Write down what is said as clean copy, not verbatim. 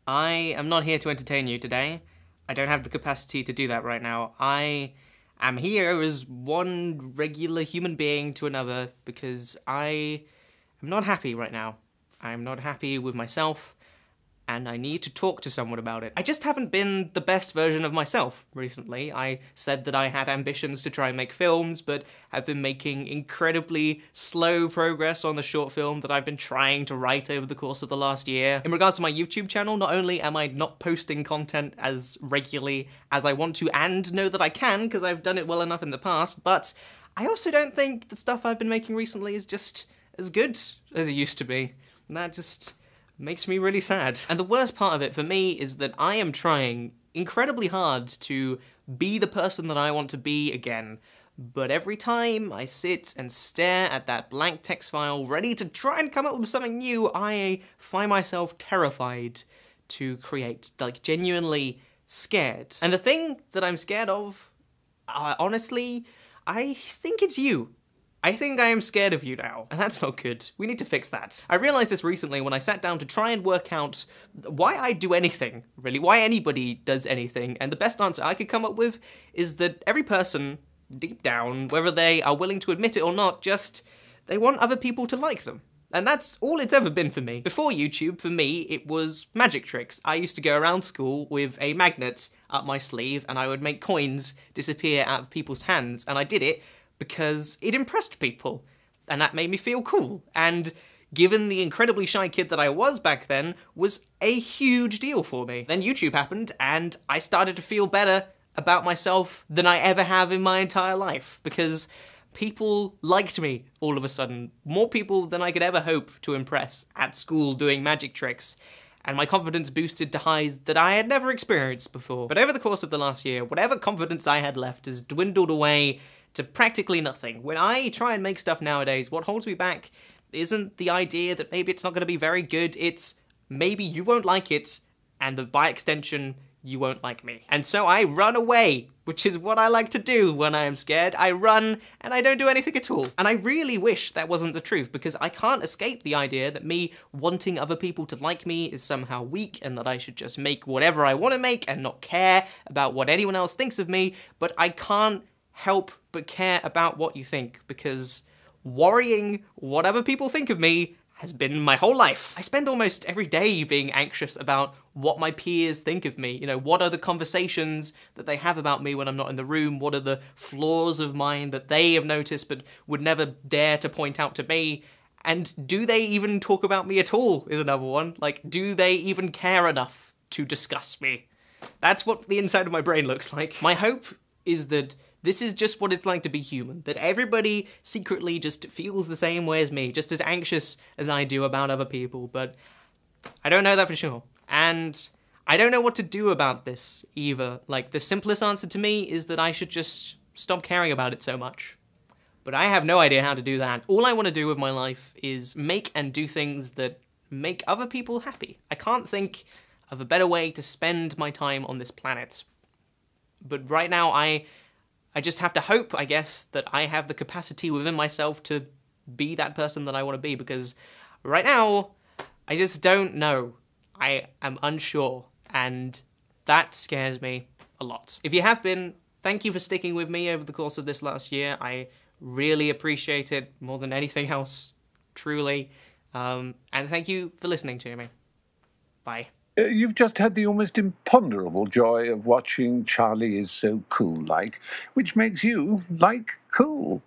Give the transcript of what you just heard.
I am not here to entertain you today. I don't have the capacity to do that right now. I am here as one regular human being to another because I am not happy right now. I'm not happy with myself, and I need to talk to someone about it. I just haven't been the best version of myself recently. I said that I had ambitions to try and make films, but have been making incredibly slow progress on the short film that I've been trying to write over the course of the last year. In regards to my YouTube channel, not only am I not posting content as regularly as I want to and know that I can, because I've done it well enough in the past, but I also don't think the stuff I've been making recently is just as good as it used to be. And that just makes me really sad. And the worst part of it for me is that I am trying incredibly hard to be the person that I want to be again, but every time I sit and stare at that blank text file ready to try and come up with something new, I find myself terrified to create, like genuinely scared. And the thing that I'm scared of, honestly, I think it's you. I think I am scared of you now, and that's not good. We need to fix that. I realized this recently when I sat down to try and work out why I do anything, really, why anybody does anything, and the best answer I could come up with is that every person, deep down, whether they are willing to admit it or not, just, they want other people to like them. And that's all it's ever been for me. Before YouTube, for me, it was magic tricks. I used to go around school with a magnet up my sleeve, and I would make coins disappear out of people's hands, and I did it because it impressed people, and that made me feel cool, and given the incredibly shy kid that I was back then, was a huge deal for me. Then YouTube happened, and I started to feel better about myself than I ever have in my entire life, because people liked me all of a sudden, more people than I could ever hope to impress at school doing magic tricks, and my confidence boosted to highs that I had never experienced before. But over the course of the last year, whatever confidence I had left has dwindled away to practically nothing. When I try and make stuff nowadays, what holds me back isn't the idea that maybe it's not going to be very good, it's maybe you won't like it, and that by extension, you won't like me. And so I run away, which is what I like to do when I am scared. I run, and I don't do anything at all. And I really wish that wasn't the truth, because I can't escape the idea that me wanting other people to like me is somehow weak, and that I should just make whatever I want to make and not care about what anyone else thinks of me, but I can't help but care about what you think, because worrying what other people think of me has been my whole life. I spend almost every day being anxious about what my peers think of me. You know, what are the conversations that they have about me when I'm not in the room? What are the flaws of mine that they have noticed but would never dare to point out to me? And do they even talk about me at all is another one. Like, do they even care enough to discuss me? That's what the inside of my brain looks like. My hope is that this is just what it's like to be human, that everybody secretly just feels the same way as me, just as anxious as I do about other people, but I don't know that for sure. And I don't know what to do about this either. Like, the simplest answer to me is that I should just stop caring about it so much. But I have no idea how to do that. All I want to do with my life is make and do things that make other people happy. I can't think of a better way to spend my time on this planet. But right now, I just have to hope, I guess, that I have the capacity within myself to be that person that I want to be, because right now, I just don't know. I am unsure, and that scares me a lot. If you have been, thank you for sticking with me over the course of this last year. I really appreciate it more than anything else, truly. And thank you for listening to me. Bye. You've just had the almost imponderable joy of watching Charlie Is So Cool Like, which makes you like cool.